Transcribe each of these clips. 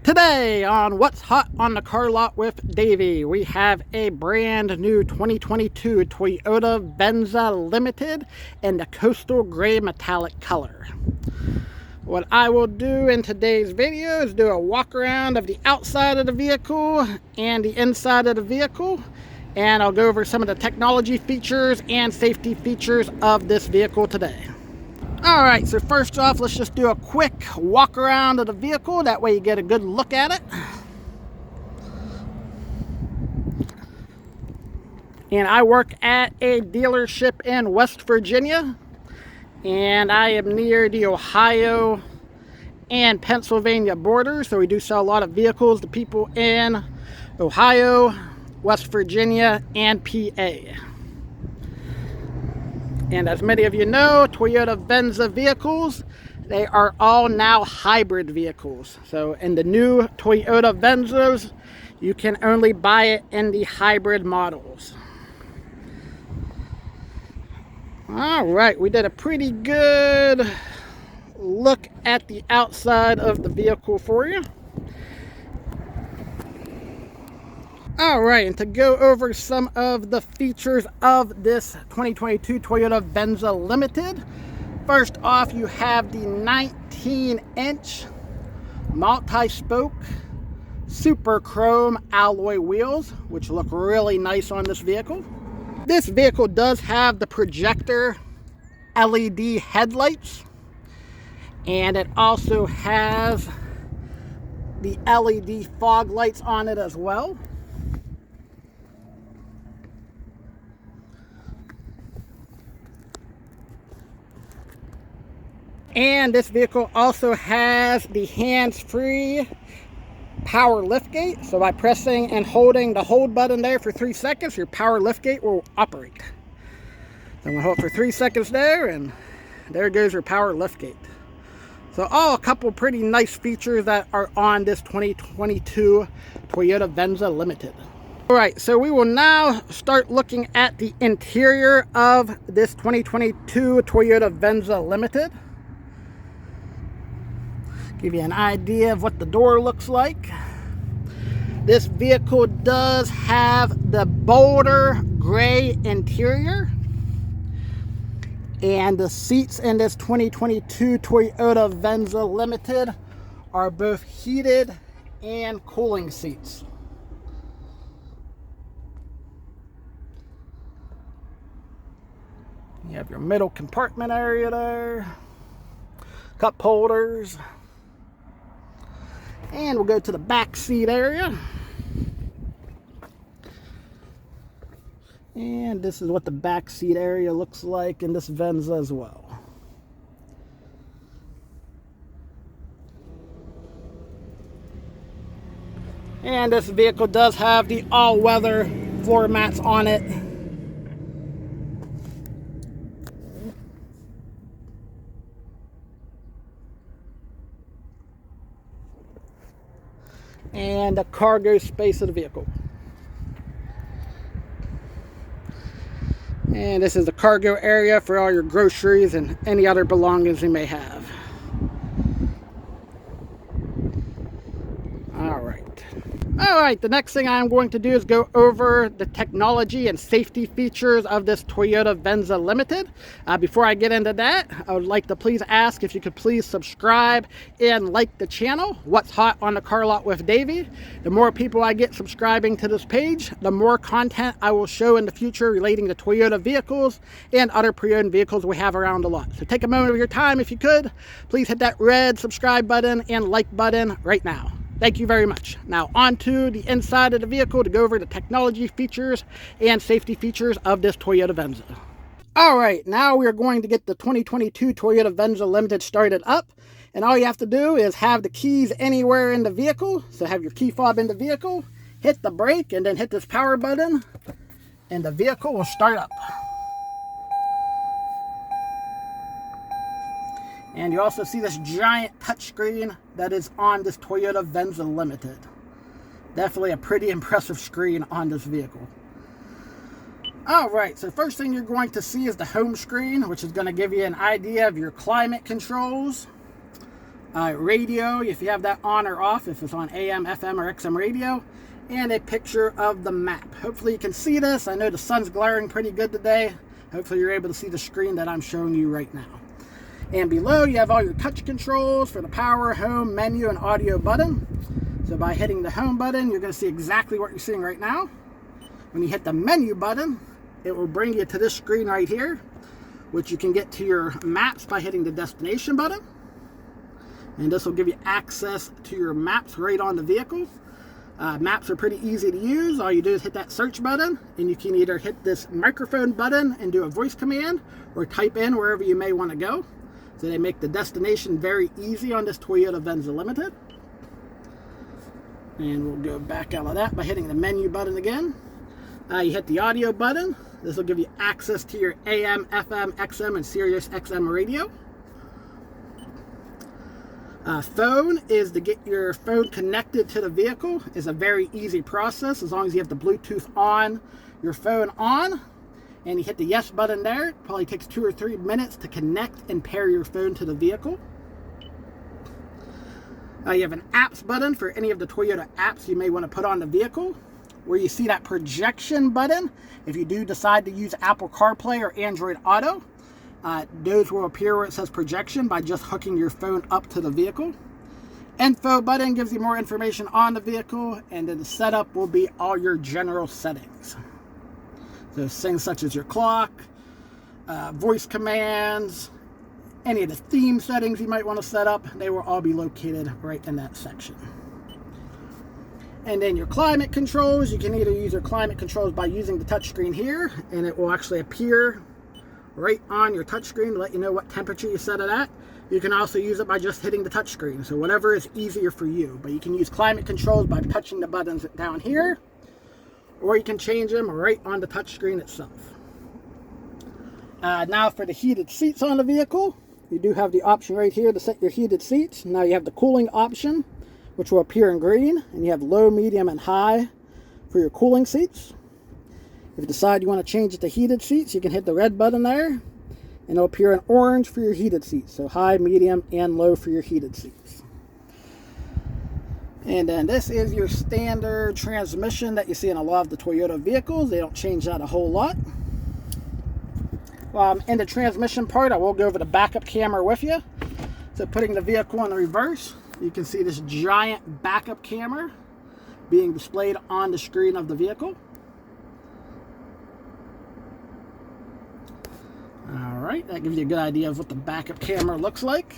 Today on What's Hot on the Car Lot with Davey, we have a brand new 2022 Toyota Venza Limited in the coastal gray metallic color. What I will do in today's video is do a walk around of the outside of the vehicle and the inside of the vehicle, and I'll go over some of the technology features and safety features of this vehicle today. Alright, so first off, let's just do a quick walk around of the vehicle. That way you get a good look at it. And I work at a dealership in West Virginia. And I am near the Ohio and Pennsylvania border. So we do sell a lot of vehicles to people in Ohio, West Virginia, and PA. And as many of you know, Toyota Venza vehicles, they are all now hybrid vehicles. So in the new Toyota Venzas, you can only buy it in the hybrid models. All right, we did a pretty good look at the outside of the vehicle for you. All right, and to go over some of the features of this 2022 Toyota Venza Limited, first off, you have the 19-inch multi-spoke super chrome alloy wheels, which look really nice on this vehicle. This vehicle does have the projector LED headlights, and it also has the LED fog lights on it as well. And this vehicle also has the hands-free power liftgate. So by pressing and holding the hold button there for 3 seconds, your power liftgate will operate. So I'm going to hold it for 3 seconds there, and there goes your power liftgate. So a couple pretty nice features that are on this 2022 Toyota Venza Limited. Alright, so we will now start looking at the interior of this 2022 Toyota Venza Limited. Give you an idea of what the door looks like. This vehicle does have the bolder gray interior, and the seats in this 2022 Toyota Venza Limited are both heated and cooling seats. You have your middle compartment area there, cup holders. And we'll go to the back seat area. And this is what the back seat area looks like in this Venza as well. And this vehicle does have the all-weather floor mats on it. And the cargo space of the vehicle. And this is the cargo area for all your groceries and any other belongings you may have. Alright, the next thing I'm going to do is go over the technology and safety features of this Toyota Venza Limited. Before I get into that, I would like to please ask if you could please subscribe and like the channel, What's Hot on the Car Lot with Davey. The more people I get subscribing to this page, the more content I will show in the future relating to Toyota vehicles and other pre-owned vehicles we have around the lot. So take a moment of your time, if you could. Please hit that red subscribe button and like button right now. Thank you very much. Now on to the inside of the vehicle to go over the technology features and safety features of this Toyota Venza. Alright, now we are going to get the 2022 Toyota Venza Limited started up. And all you have to do is have the keys anywhere in the vehicle. So have your key fob in the vehicle, hit the brake, and then hit this power button, and the vehicle will start up. And you also see this giant touchscreen that is on this Toyota Venza Limited. Definitely a pretty impressive screen on this vehicle. Alright, so first thing you're going to see is the home screen, which is going to give you an idea of your climate controls. Radio, if you have that on or off, if it's on AM, FM, or XM radio, and a picture of the map. Hopefully you can see this. I know the sun's glaring pretty good today. Hopefully you're able to see the screen that I'm showing you right now. And below you have all your touch controls for the power, home, menu, and audio button. So by hitting the home button, you're going to see exactly what you're seeing right now. When you hit the menu button, it will bring you to this screen right here, which you can get to your maps by hitting the destination button. And this will give you access to your maps right on the vehicle. Maps are pretty easy to use. All you do is hit that search button, and you can either hit this microphone button and do a voice command, or type in wherever you may want to go. So they make the destination very easy on this Toyota Venza Limited. And we'll go back out of that by hitting the menu button again. You hit the audio button. This will give you access to your AM, FM, XM, and Sirius XM radio. Phone is to get your phone connected to the vehicle. Is a very easy process as long as you have the Bluetooth on, your phone on, and you hit the yes button there. It probably takes 2 or 3 minutes to connect and pair your phone to the vehicle. You have an apps button for any of the Toyota apps you may want to put on the vehicle. Where you see that projection button, if you do decide to use Apple CarPlay or Android Auto, those will appear where it says projection by just hooking your phone up to the vehicle. Info button gives you more information on the vehicle, and then the setup will be all your general settings. So things such as your clock, voice commands, any of the theme settings you might want to set up, they will all be located right in that section. And then your climate controls, you can either use your climate controls by using the touchscreen here, and it will actually appear right on your touchscreen to let you know what temperature you set it at. You can also use it by just hitting the touchscreen, so whatever is easier for you. But you can use climate controls by touching the buttons down here, or you can change them right on the touchscreen itself. Now for the heated seats on the vehicle, you do have the option right here to set your heated seats. Now you have the cooling option, which will appear in green, and you have low, medium, and high for your cooling seats. If you decide you want to change it to heated seats, you can hit the red button there, and it'll appear in orange for your heated seats. So high, medium, and low for your heated seats. And then this is your standard transmission that you see in a lot of the Toyota vehicles. They don't change that a whole lot. While I'm in the transmission part, I will go over the backup camera with you. So putting the vehicle in reverse, you can see this giant backup camera being displayed on the screen of the vehicle. Alright, that gives you a good idea of what the backup camera looks like.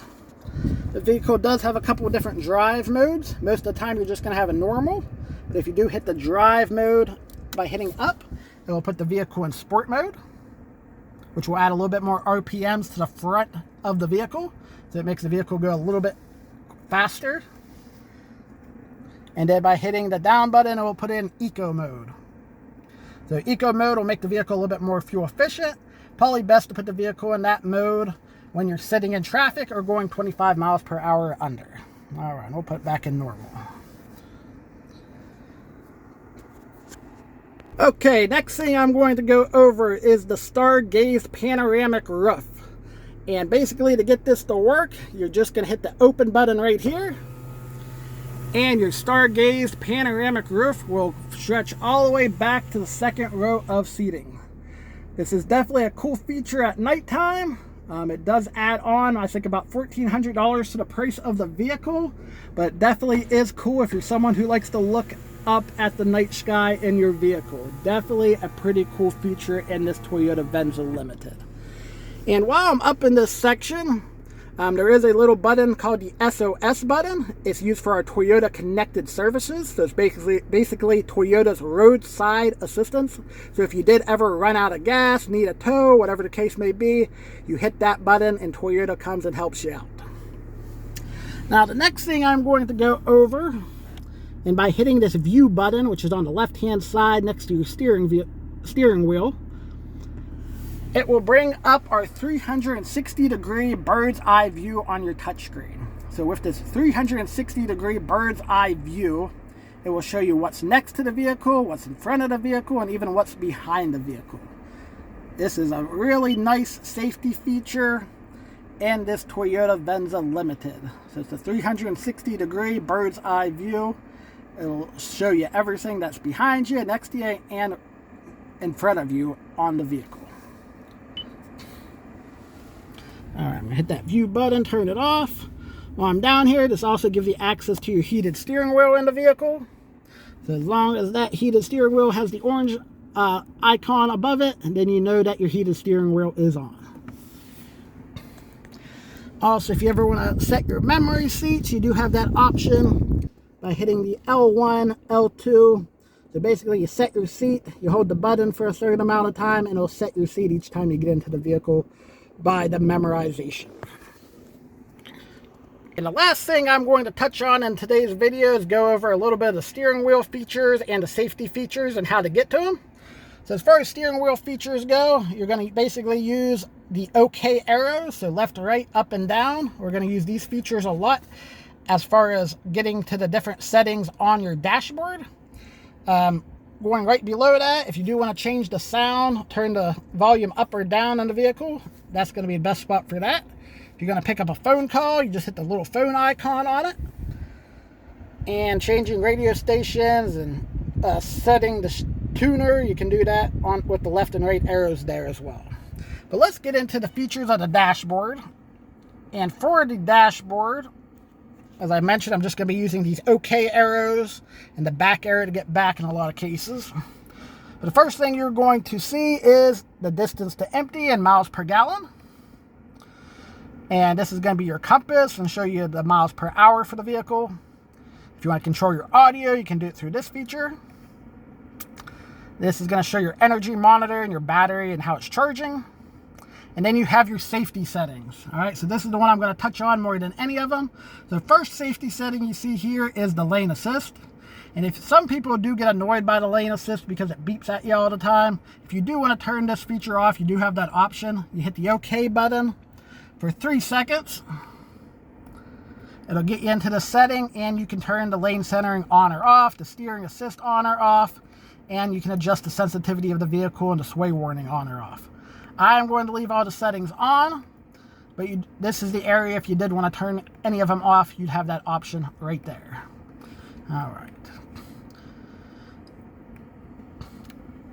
The vehicle does have a couple of different drive modes. Most of the time you're just going to have a normal. But if you do hit the drive mode by hitting up, it will put the vehicle in sport mode, which will add a little bit more RPMs to the front of the vehicle. So it makes the vehicle go a little bit faster. And then by hitting the down button, it will put in eco mode. So eco mode will make the vehicle a little bit more fuel efficient. Probably best to put the vehicle in that mode when you're sitting in traffic or going 25 miles per hour or under. All right, we'll put it back in normal. Okay, next thing I'm going to go over is the Stargaze panoramic roof. And basically to get this to work, you're just going to hit the open button right here. And your Stargaze panoramic roof will stretch all the way back to the second row of seating. This is definitely a cool feature at nighttime. It does add on, I think, about $1,400 to the price of the vehicle, but it definitely is cool if you're someone who likes to look up at the night sky in your vehicle. Definitely a pretty cool feature in this Toyota Venza Limited. And while I'm up in this section, there is a little button called the SOS button. It's used for our Toyota connected services. So it's basically Toyota's roadside assistance. So if you did ever run out of gas, need a tow, whatever the case may be, you hit that button and Toyota comes and helps you out. Now the next thing I'm going to go over, and by hitting this view button, which is on the left hand side next to your steering wheel, it will bring up our 360-degree bird's eye view on your touchscreen. So with this 360-degree bird's eye view, it will show you what's next to the vehicle, what's in front of the vehicle, and even what's behind the vehicle. This is a really nice safety feature, in this Toyota Venza Limited. So it's a 360-degree bird's eye view. It'll show you everything that's behind you, next to you, and in front of you on the vehicle. Alright, I'm going to hit that view button, turn it off. While I'm down here, this also gives you access to your heated steering wheel in the vehicle. So as long as that heated steering wheel has the orange icon above it, and then you know that your heated steering wheel is on. Also, if you ever want to set your memory seats, you do have that option by hitting the L1, L2. So basically you set your seat, you hold the button for a certain amount of time, and it'll set your seat each time you get into the vehicle by the memorization. And the last thing I'm going to touch on in today's video is go over a little bit of the steering wheel features and the safety features and how to get to them. So as far as steering wheel features go, you're going to basically use the OK arrows, so left to right, up and down. We're going to use these features a lot as far as getting to the different settings on your dashboard. Going right below that, if you do want to change the sound, turn the volume up or down on the vehicle, that's going to be the best spot for that. If you're going to pick up a phone call, you just hit the little phone icon on it. And changing radio stations and setting the tuner, you can do that with the left and right arrows there as well. But let's get into the features of the dashboard. And for the dashboard, as I mentioned, I'm just going to be using these OK arrows and the back arrow to get back in a lot of cases. But the first thing you're going to see is the distance to empty in miles per gallon. And this is going to be your compass and show you the miles per hour for the vehicle. If you want to control your audio, you can do it through this feature. This is going to show your energy monitor and your battery and how it's charging. And then you have your safety settings. All right, so this is the one I'm going to touch on more than any of them. The first safety setting you see here is the lane assist. And if some people do get annoyed by the lane assist because it beeps at you all the time, if you do want to turn this feature off, you do have that option. You hit the OK button for 3 seconds. It'll get you into the setting, and you can turn the lane centering on or off, the steering assist on or off, and you can adjust the sensitivity of the vehicle and the sway warning on or off. I'm going to leave all the settings on, but this is the area if you did want to turn any of them off, you'd have that option right there. All right.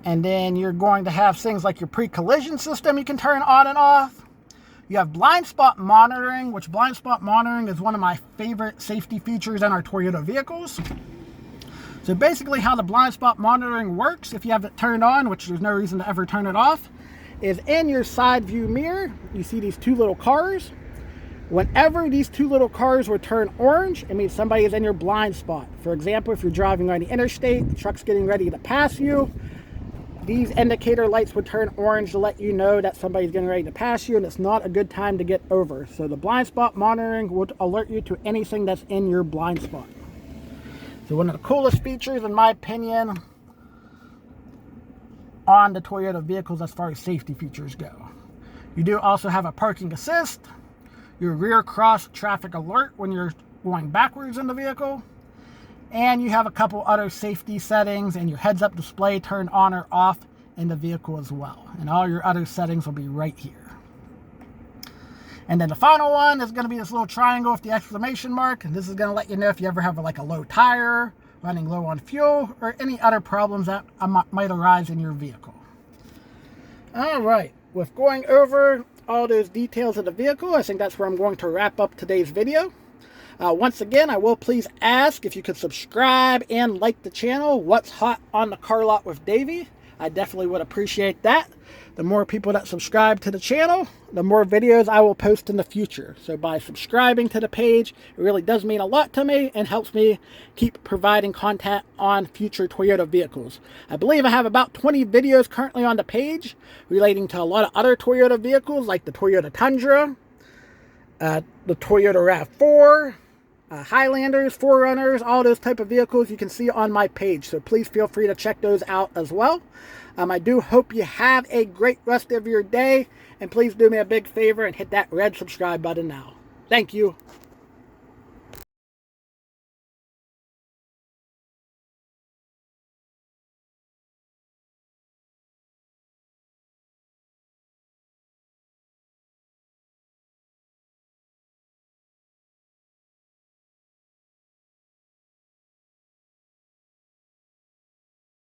And then you're going to have things like your pre-collision system you can turn on and off. You have blind spot monitoring, which blind spot monitoring is one of my favorite safety features in our Toyota vehicles. So basically how the blind spot monitoring works, if you have it turned on, which there's no reason to ever turn it off, is in your side view mirror, you see these two little cars. Whenever these two little cars will turn orange, it means somebody is in your blind spot. For example, if you're driving on the interstate, the truck's getting ready to pass you, these indicator lights would turn orange to let you know that somebody's getting ready to pass you and it's not a good time to get over. So the blind spot monitoring would alert you to anything that's in your blind spot. So one of the coolest features, in my opinion, on the Toyota vehicles as far as safety features go. You do also have a parking assist, your rear cross traffic alert when you're going backwards in the vehicle, and you have a couple other safety settings and your heads-up display turned on or off in the vehicle as well. And all your other settings will be right here. And then the final one is going to be this little triangle with the exclamation mark. And this is going to let you know if you ever have like a low tire, running low on fuel, or any other problems that might arise in your vehicle. All right, with going over all those details of the vehicle, I think that's where I'm going to wrap up today's video. Once again, I will please ask if you could subscribe and like the channel. What's hot on the car lot with Davey? I definitely would appreciate that. The more people that subscribe to the channel, the more videos I will post in the future. So by subscribing to the page, it really does mean a lot to me and helps me keep providing content on future Toyota vehicles. I believe I have about 20 videos currently on the page relating to a lot of other Toyota vehicles like the Toyota Tundra, the Toyota RAV4, Highlanders, 4Runners, all those type of vehicles you can see on my page. So please feel free to check those out as well. I do hope you have a great rest of your day. And please do me a big favor and hit that red subscribe button now. Thank you.